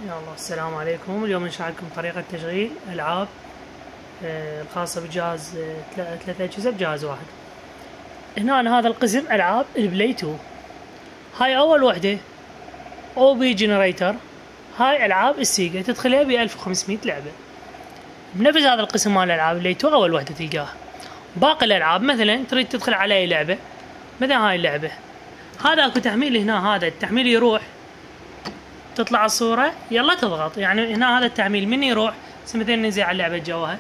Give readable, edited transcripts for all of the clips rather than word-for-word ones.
يلا السلام عليكم. اليوم نشرح لكم طريقة تشغيل ألعاب الخاصة بجهاز 3 أجهزة بجهاز واحد. هنا هذا القسم ألعاب البلاي 2، هاي أول وحدة أو بي جنريتر. هاي ألعاب السيجا تدخلها ب 1500 لعبة. بنفس هذا القسم مال ألعاب البلاي 2 أول وحدة تلقاها. باقي الألعاب مثلا تريد تدخل على أي لعبة، مثلا هاي اللعبة، هذا اكو تحميل هنا، هذا التحميل يروح تطلع الصورة يلا تضغط، يعني هنا هذا التحميل من يروح مثلا ننزل على اللعبة جواها،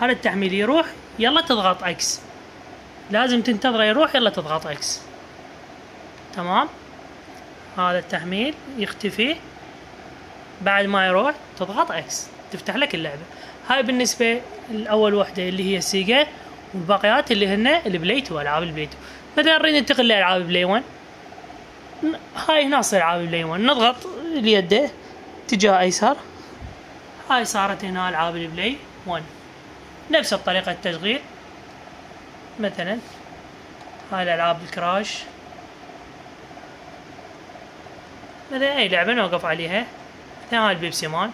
هذا التحميل يروح يلا تضغط اكس، لازم تنتظره يروح يلا تضغط اكس. تمام، هذا التحميل يختفي بعد ما يروح تضغط اكس تفتح لك اللعبة. هاي بالنسبة لأول وحدة اللي هي السيجا، والباقيات اللي هن البلاي 2 ألعاب البلاي 2. مثلا نريد ننتقل لألعاب البلاي 1، هاي هنا ألعاب البلاي 1 نضغط اليد اتجاه ايسر، هاي صارت هنا العاب البلاي 1. نفس الطريقة التشغيل، مثلا هاي الالعاب الكراش، مثلا اي لعبة نوقف عليها، مثلا هاي البيبسي مان،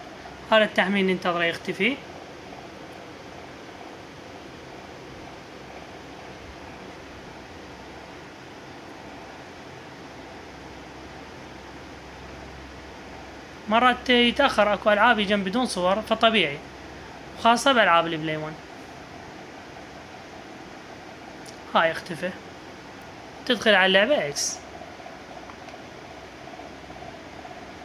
هذا التحميل ننتظره يختفي. مرات يتأخر، اكو العاب يجن بدون صور فطبيعي، خاصة بألعاب البلاي 1. هاي اختفى، تدخل على اللعبة اكس.